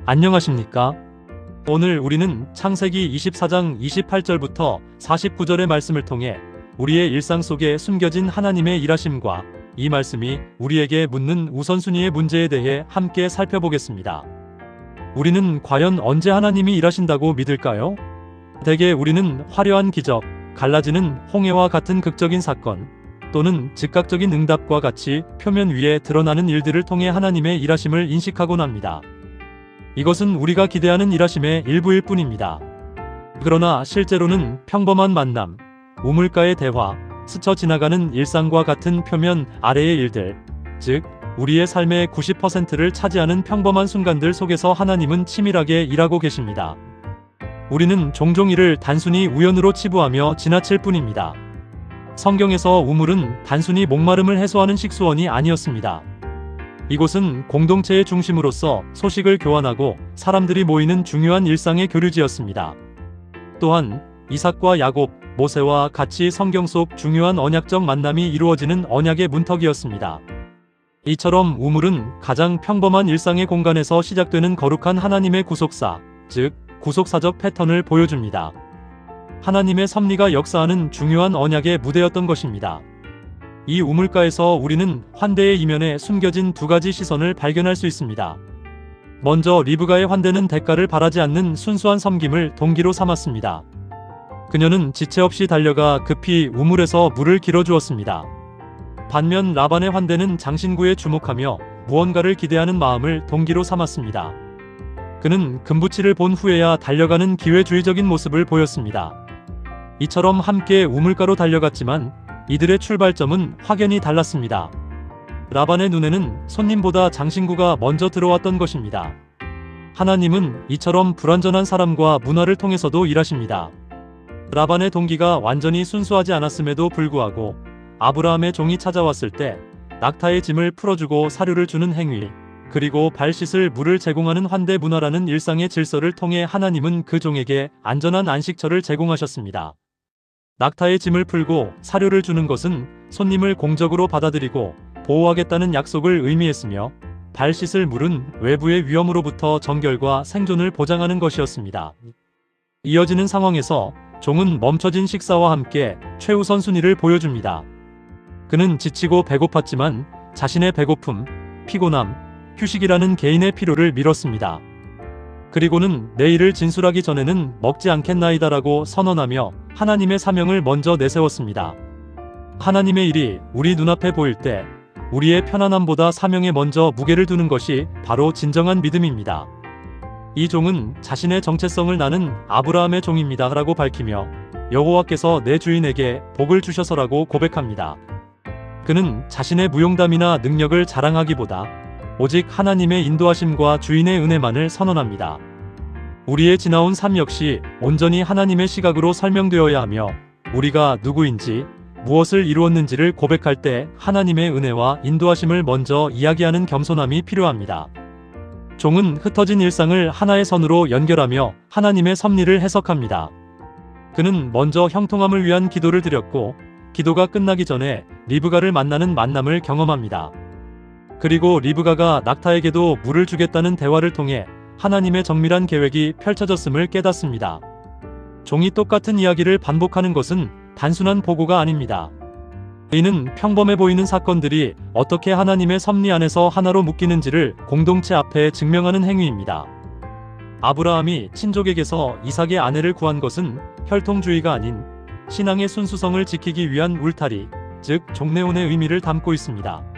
안녕하십니까? 오늘 우리는 창세기 24장 28절부터 49절의 말씀을 통해 우리의 일상 속에 숨겨진 하나님의 일하심과 이 말씀이 우리에게 묻는 우선순위의 문제에 대해 함께 살펴보겠습니다. 우리는 과연 언제 하나님이 일하신다고 믿을까요? 대개 우리는 화려한 기적, 갈라지는 홍해와 같은 극적인 사건, 또는 즉각적인 응답과 같이 표면 위에 드러나는 일들을 통해 하나님의 일하심을 인식하곤 합니다. 이것은 우리가 기대하는 일하심의 일부일 뿐입니다. 그러나 실제로는 평범한 만남, 우물가의 대화, 스쳐 지나가는 일상과 같은 표면 아래의 일들, 즉 우리의 삶의 90%를 차지하는 평범한 순간들 속에서 하나님은 치밀하게 일하고 계십니다. 우리는 종종 이를 단순히 우연으로 치부하며 지나칠 뿐입니다. 성경에서 우물은 단순히 목마름을 해소하는 식수원이 아니었습니다. 이곳은 공동체의 중심으로서 소식을 교환하고 사람들이 모이는 중요한 일상의 교류지였습니다. 또한 이삭과 야곱, 모세와 같이 성경 속 중요한 언약적 만남이 이루어지는 언약의 문턱이었습니다. 이처럼 우물은 가장 평범한 일상의 공간에서 시작되는 거룩한 하나님의 구속사, 즉 구속사적 패턴을 보여줍니다. 하나님의 섭리가 역사하는 중요한 언약의 무대였던 것입니다. 이 우물가에서 우리는 환대의 이면에 숨겨진 두 가지 시선을 발견할 수 있습니다. 먼저 리브가의 환대는 대가를 바라지 않는 순수한 섬김을 동기로 삼았습니다. 그녀는 지체 없이 달려가 급히 우물에서 물을 길어주었습니다. 반면 라반의 환대는 장신구에 주목하며 무언가를 기대하는 마음을 동기로 삼았습니다. 그는 금붙이를 본 후에야 달려가는 기회주의적인 모습을 보였습니다. 이처럼 함께 우물가로 달려갔지만 이들의 출발점은 확연히 달랐습니다. 라반의 눈에는 손님보다 장신구가 먼저 들어왔던 것입니다. 하나님은 이처럼 불완전한 사람과 문화를 통해서도 일하십니다. 라반의 동기가 완전히 순수하지 않았음에도 불구하고 아브라함의 종이 찾아왔을 때 낙타의 짐을 풀어주고 사료를 주는 행위, 그리고 발 씻을 물을 제공하는 환대 문화라는 일상의 질서를 통해 하나님은 그 종에게 안전한 안식처를 제공하셨습니다. 낙타의 짐을 풀고 사료를 주는 것은 손님을 공적으로 받아들이고 보호하겠다는 약속을 의미했으며, 발 씻을 물은 외부의 위험으로부터 정결과 생존을 보장하는 것이었습니다. 이어지는 상황에서 종은 멈춰진 식사와 함께 최우선 순위를 보여줍니다. 그는 지치고 배고팠지만 자신의 배고픔, 피곤함, 휴식이라는 개인의 필요를 미뤘습니다. 그리고는 내일을 진술하기 전에는 먹지 않겠나이다라고 선언하며 하나님의 사명을 먼저 내세웠습니다. 하나님의 일이 우리 눈앞에 보일 때 우리의 편안함보다 사명에 먼저 무게를 두는 것이 바로 진정한 믿음입니다. 이 종은 자신의 정체성을 나는 아브라함의 종입니다 라고 밝히며 여호와께서 내 주인에게 복을 주셔서라고 고백합니다. 그는 자신의 무용담이나 능력을 자랑하기보다 오직 하나님의 인도하심과 주인의 은혜만을 선언합니다. 우리의 지나온 삶 역시 온전히 하나님의 시각으로 설명되어야 하며, 우리가 누구인지 무엇을 이루었는지를 고백할 때 하나님의 은혜와 인도하심을 먼저 이야기하는 겸손함이 필요합니다. 종은 흩어진 일상을 하나의 선으로 연결하며 하나님의 섭리를 해석합니다. 그는 먼저 형통함을 위한 기도를 드렸고, 기도가 끝나기 전에 리브가를 만나는 만남을 경험합니다. 그리고 리브가가 낙타에게도 물을 주겠다는 대화를 통해 하나님의 정밀한 계획이 펼쳐졌음을 깨닫습니다. 종이 똑같은 이야기를 반복하는 것은 단순한 보고가 아닙니다. 이는 평범해 보이는 사건들이 어떻게 하나님의 섭리 안에서 하나로 묶이는지를 공동체 앞에 증명하는 행위입니다. 아브라함이 친족에게서 이삭의 아내를 구한 것은 혈통주의가 아닌 신앙의 순수성을 지키기 위한 울타리, 즉 종례혼의 의미를 담고 있습니다.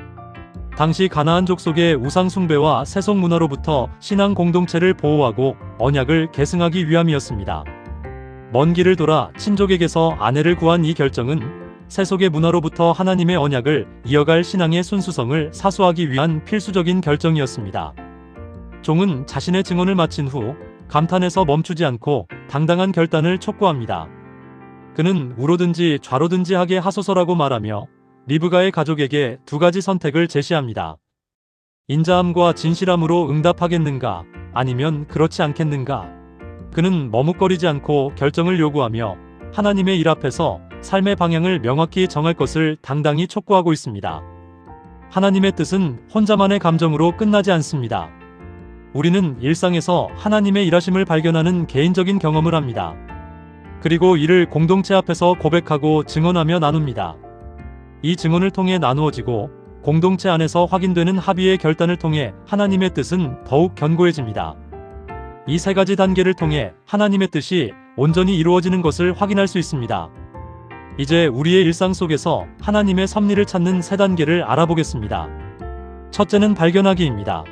당시 가나안족 속의 우상 숭배와 세속 문화로부터 신앙 공동체를 보호하고 언약을 계승하기 위함이었습니다. 먼 길을 돌아 친족에게서 아내를 구한 이 결정은 세속의 문화로부터 하나님의 언약을 이어갈 신앙의 순수성을 사수하기 위한 필수적인 결정이었습니다. 종은 자신의 증언을 마친 후 감탄에서 멈추지 않고 당당한 결단을 촉구합니다. 그는 우로든지 좌로든지 하게 하소서라고 말하며 리브가의 가족에게 두 가지 선택을 제시합니다. 인자함과 진실함으로 응답하겠는가, 아니면 그렇지 않겠는가. 그는 머뭇거리지 않고 결정을 요구하며 하나님의 일 앞에서 삶의 방향을 명확히 정할 것을 당당히 촉구하고 있습니다. 하나님의 뜻은 혼자만의 감정으로 끝나지 않습니다. 우리는 일상에서 하나님의 일하심을 발견하는 개인적인 경험을 합니다. 그리고 이를 공동체 앞에서 고백하고 증언하며 나눕니다. 이 증언을 통해 나누어지고 공동체 안에서 확인되는 합의의 결단을 통해 하나님의 뜻은 더욱 견고해집니다. 이 세 가지 단계를 통해 하나님의 뜻이 온전히 이루어지는 것을 확인할 수 있습니다. 이제 우리의 일상 속에서 하나님의 섭리를 찾는 세 단계를 알아보겠습니다. 첫째는 발견하기입니다.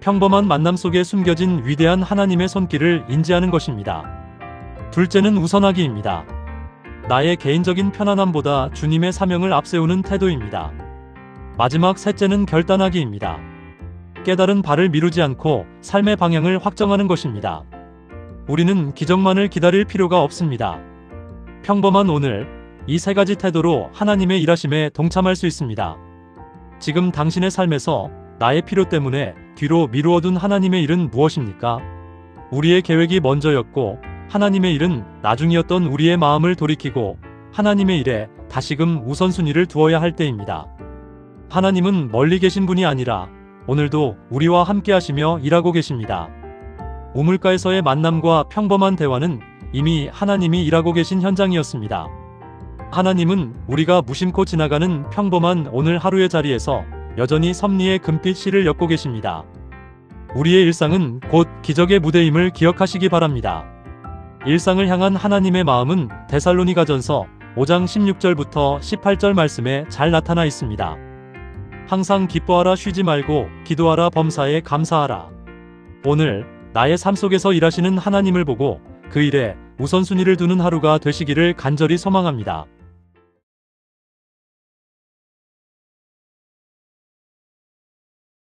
평범한 만남 속에 숨겨진 위대한 하나님의 손길을 인지하는 것입니다. 둘째는 우선하기입니다. 나의 개인적인 편안함보다 주님의 사명을 앞세우는 태도입니다. 마지막 셋째는 결단하기입니다. 깨달은 바를 미루지 않고 삶의 방향을 확정하는 것입니다. 우리는 기적만을 기다릴 필요가 없습니다. 평범한 오늘, 이 세 가지 태도로 하나님의 일하심에 동참할 수 있습니다. 지금 당신의 삶에서 나의 필요 때문에 뒤로 미루어둔 하나님의 일은 무엇입니까? 우리의 계획이 먼저였고 하나님의 일은 나중이었던 우리의 마음을 돌이키고 하나님의 일에 다시금 우선순위를 두어야 할 때입니다. 하나님은 멀리 계신 분이 아니라 오늘도 우리와 함께 하시며 일하고 계십니다. 우물가에서의 만남과 평범한 대화는 이미 하나님이 일하고 계신 현장이었습니다. 하나님은 우리가 무심코 지나가는 평범한 오늘 하루의 자리에서 여전히 섭리의 금빛 실을 엮고 계십니다. 우리의 일상은 곧 기적의 무대임을 기억하시기 바랍니다. 일상을 향한 하나님의 마음은 데살로니가전서 5장 16절부터 18절 말씀에 잘 나타나 있습니다. 항상 기뻐하라, 쉬지 말고 기도하라, 범사에 감사하라. 오늘 나의 삶 속에서 일하시는 하나님을 보고 그 일에 우선순위를 두는 하루가 되시기를 간절히 소망합니다.